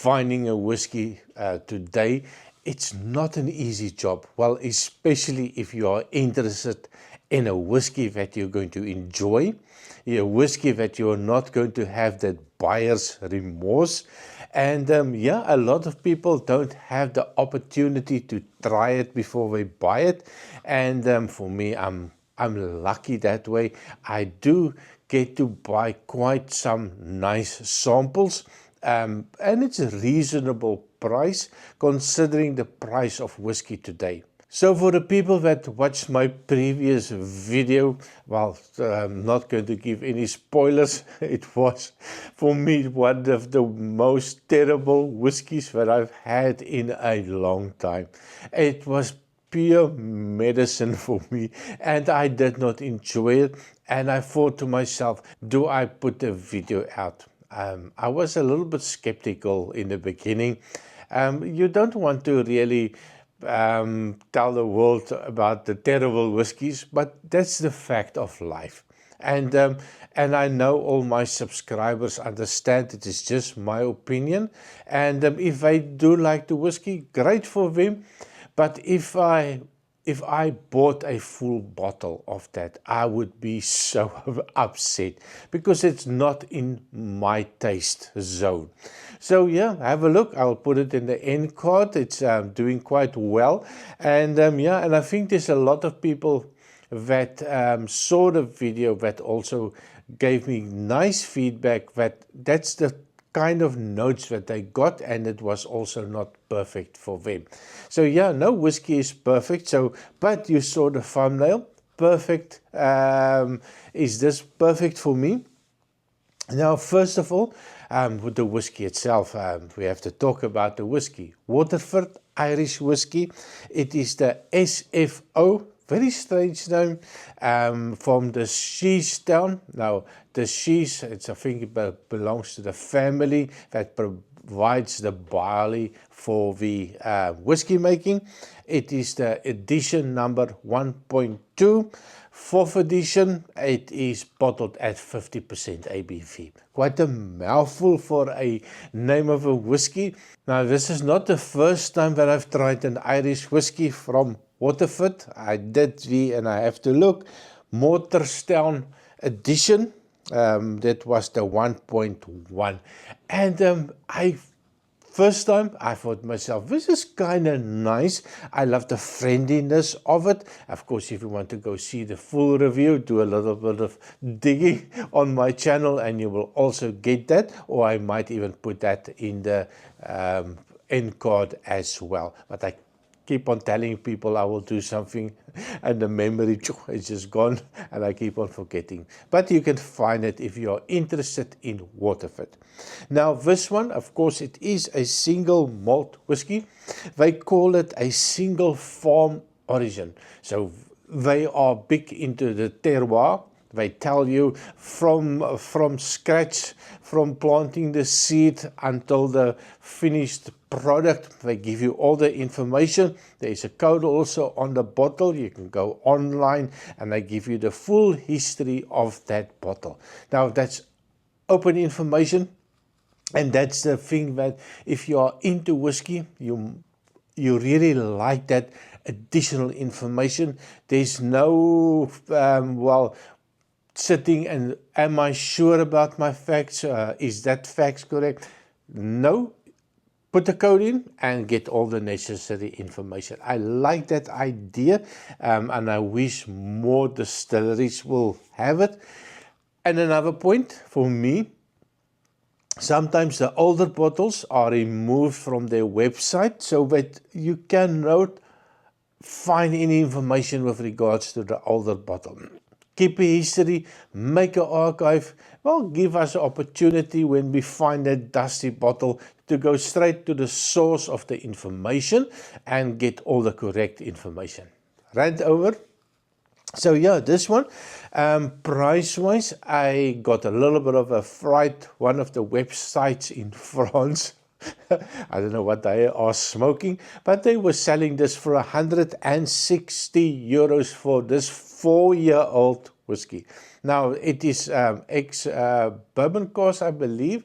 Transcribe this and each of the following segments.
finding a whiskey today, it's not an easy job. Well, especially if you are interested in a whiskey that you're going to enjoy, a whiskey that you're not going to have that buyer's remorse. And yeah, a lot of people don't have the opportunity to try it before they buy it. And for me, I'm lucky that way. I do get to buy quite some nice samples, and it's a reasonable price considering the price of whiskey today. So for the people that watched my previous video, well, I'm not going to give any spoilers. It was, for me, one of the most terrible whiskies that I've had in a long time. It was pure medicine for me, and I did not enjoy it. And I thought to myself, do I put the video out? I was a little bit skeptical in the beginning. You don't want to really tell the world about the terrible whiskies, but that's the fact of life. And I know all my subscribers understand it is just my opinion. And if they do like the whiskey, great for them. But if I bought a full bottle of that, I would be so upset because it's not in my taste zone. So yeah, have a look. I'll put it in the end card. It's doing quite well. And yeah, and I think there's a lot of people that saw the video that also gave me nice feedback that that's the kind of notes that they got, and it was also not perfect for them. So yeah, no whiskey is perfect. So, but you saw the thumbnail. Perfect. Is this perfect for me? Now, first of all, with the whiskey itself, we have to talk about the whiskey. Waterford Irish whiskey. It is the SFO. Very strange name, from the Sheestown. Now, the Shees, I think it belongs to the family that provides the barley for the whiskey making. It is the edition number 1.2. 4th edition, it is bottled at 50% ABV. Quite a mouthful for a name of a whiskey. Now, this is not the first time that I've tried an Irish whiskey from Waterford. I did and I have to look, Morterstown edition. That was the 1.1. And first time I thought to myself, this is kind of nice. I love the friendliness of it. Of course, if you want to go see the full review, do a little bit of digging on my channel and you will also get that, or I might even put that in the end card as well. But I keep on telling people I will do something and the memory is just gone and I keep on forgetting. But you can find it if you are interested in Waterford. Now this one, of course, it is a single malt whiskey. They call it a single farm origin. So they are big into the terroir. They tell you from scratch, from planting the seed until the finished product. They give you all the information. There is a code also on the bottle. You can go online and they give you the full history of that bottle. Now that's open information, and that's the thing that if you are into whiskey, you really like that additional information. There's no sitting and am I sure about my facts? Is that facts correct? No. Put the code in and get all the necessary information. I like that idea, and I wish more distilleries will have it. And another point for me, sometimes the older bottles are removed from their website so that you cannot find any information with regards to the older bottle. Keep a history, make an archive. Well, give us an opportunity when we find that dusty bottle to go straight to the source of the information and get all the correct information. Rant over. So yeah, this one, price-wise, I got a little bit of a fright. One of the websites in France, I don't know what they are smoking, but they were selling this for 160 euros for this 4-year-old whiskey. Now, it is ex-bourbon course, I believe.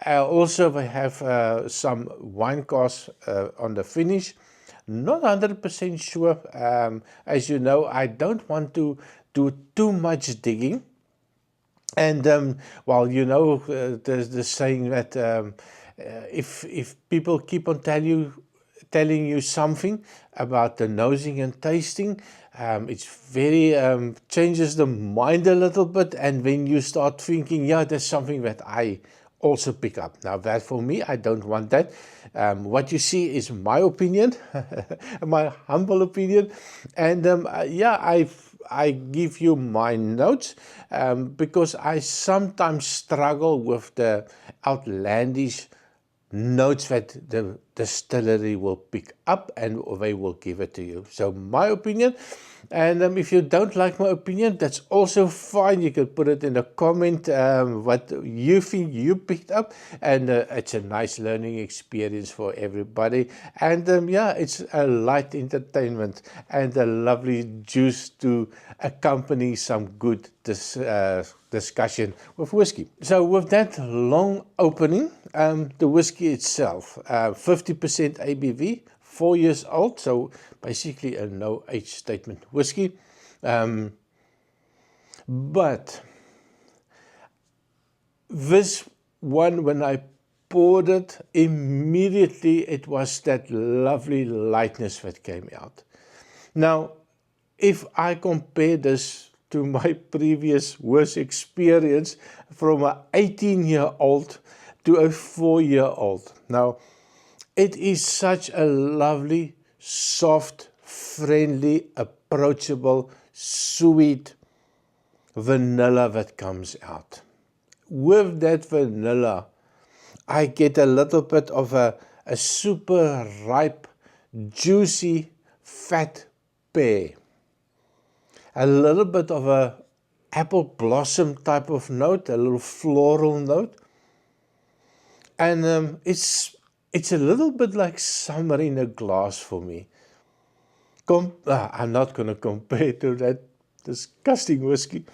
Also, we have some wine casks on the finish. Not 100% sure. As you know, I don't want to do too much digging. And well, you know, there's the saying that if people keep on telling you something about the nosing and tasting, it's very changes the mind a little bit, and when you start thinking, yeah, there's something that I also pick up. Now that for me, I don't want that. What you see is my opinion, my humble opinion, and yeah, I give you my notes because I sometimes struggle with the outlandish notes that the distillery will pick up and they will give it to you. So my opinion, and if you don't like my opinion, that's also fine. You can put it in a comment what you think you picked up, and it's a nice learning experience for everybody. And yeah, it's a light entertainment and a lovely juice to accompany some good discussion with whiskey. So with that long opening, the whiskey itself, 50% ABV, 4 years old, so basically a no age statement whiskey. But this one, when I poured it, immediately it was that lovely lightness that came out. Now, if I compare this to my previous worst experience from an 18-year-old to a 4-year-old. Now, it is such a lovely, soft, friendly, approachable, sweet vanilla that comes out. With that vanilla, I get a little bit of a super ripe, juicy, fat pear. A little bit of a apple blossom type of note, a little floral note. And it's a little bit like summer in a glass for me. I'm not going to compare to that disgusting whiskey.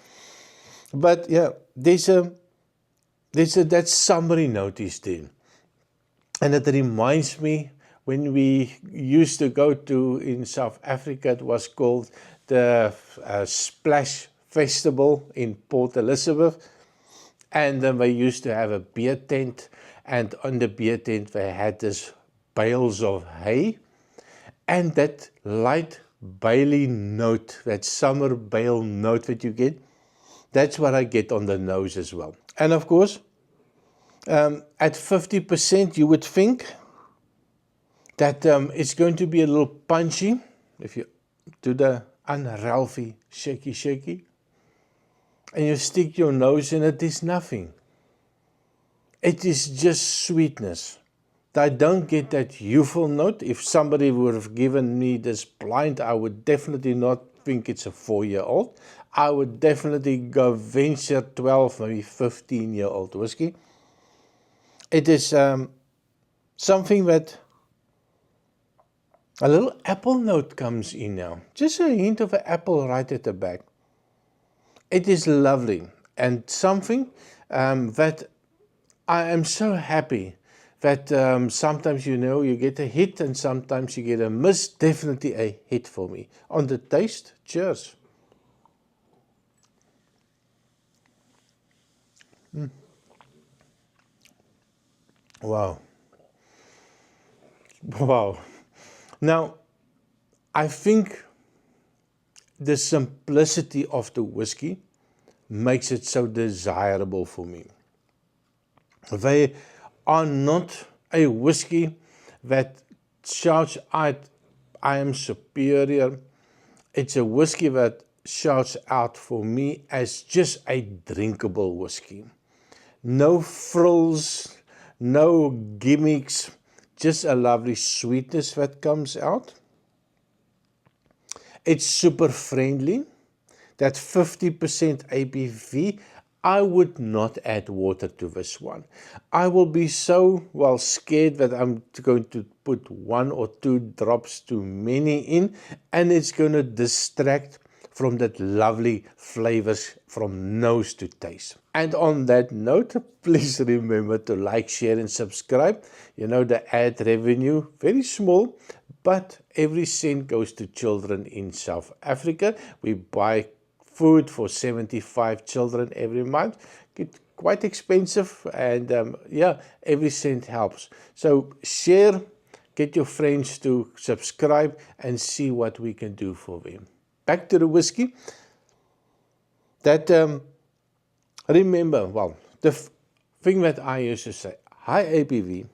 But yeah, there's that summery note is there. And it reminds me when we used to go to, in South Africa, it was called the Splash Festival in Port Elizabeth. And then we used to have a beer tent. And on the beer tent, they had this bales of hay. And that light Baile note, that summer Baile note that you get, that's what I get on the nose as well. And of course, at 50%, you would think that it's going to be a little punchy. If you do the unralphie shaky, and you stick your nose in it, there's nothing. It is just sweetness. I don't get that youthful note. If somebody would have given me this blind, I would definitely not think it's a 4-year-old. I would definitely go venture 12, maybe 15-year-old whiskey. It is something that a little apple note comes in now. Just a hint of an apple right at the back. It is lovely, and something that I am so happy that sometimes, you know, you get a hit and sometimes you get a miss. Definitely a hit for me. On the taste, cheers. Wow. Wow. Now, I think the simplicity of the whiskey makes it so desirable for me. They are not a whiskey that shouts out, I am superior. It's a whiskey that shouts out for me as just a drinkable whiskey. No frills, no gimmicks, just a lovely sweetness that comes out. It's super friendly. That 50% ABV, I would not add water to this one. I will be so scared that I'm going to put 1 or 2 drops too many in, and it's going to distract from that lovely flavors from nose to taste. And on that note, please remember to like, share and subscribe. You know, the ad revenue, very small, but every cent goes to children in South Africa. We buy food for 75 children every month. It's quite expensive, and yeah, every cent helps. So share, get your friends to subscribe and see what we can do for them. Back to the whiskey. That, remember, well, the thing that I used to say, high ABV,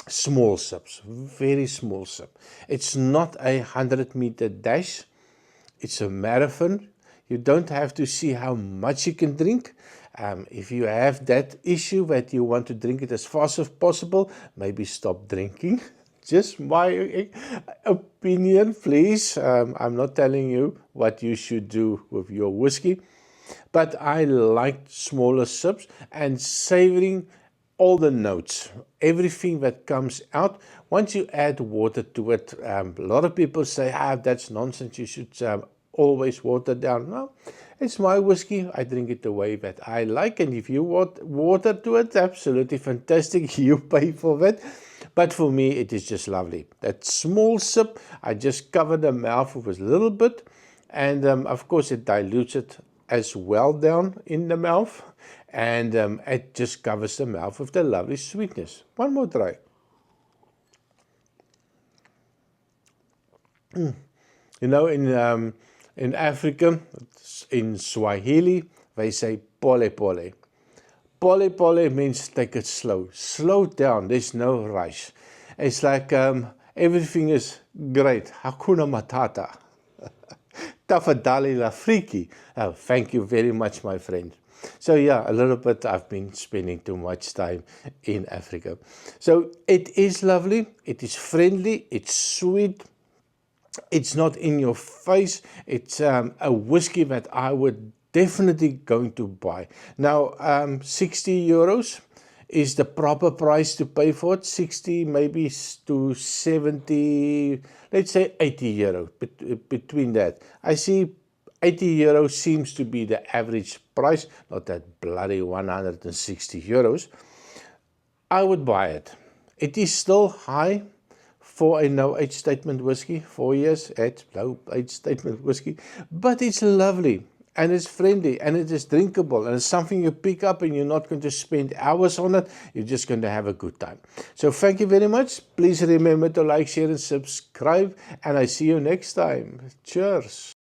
small sips, very small sip. It's not a 100-meter dash. It's a marathon. You don't have to see how much you can drink. If you have that issue that you want to drink it as fast as possible, maybe stop drinking. Just my opinion, please. I'm not telling you what you should do with your whiskey. But I like smaller sips and savoring all the notes, everything that comes out. Once you add water to it, a lot of people say, that's nonsense, you should always water down. No, it's my whiskey. I drink it the way that I like, and if you want water to it, absolutely fantastic. You pay for that. But for me, it is just lovely. That small sip, I just cover the mouth with a little bit, and of course it dilutes it as well down in the mouth, and it just covers the mouth with the lovely sweetness. One more try. You know, in Africa, in Swahili, they say pole pole. Pole pole means take it slow. Slow down. There's no rush. It's like everything is great. Hakuna Matata. Tafadali la friki. Oh, thank you very much, my friend. So yeah, a little bit, I've been spending too much time in Africa. So it is lovely. It is friendly. It's sweet. It's not in your face. It's a whiskey that I would definitely going to buy. Now, 60 euros is the proper price to pay for it. 60 maybe to 70, let's say 80 euro, between that. I see 80 euros seems to be the average price, not that bloody 160 euros. I would buy it. It is still high for a no-age statement whiskey, 4 years at no-age statement whiskey, but it's lovely. And it's friendly, and it is drinkable, and it's something you pick up, and you're not going to spend hours on it. You're just going to have a good time. So thank you very much. Please remember to like, share, and subscribe, and I see you next time. Cheers.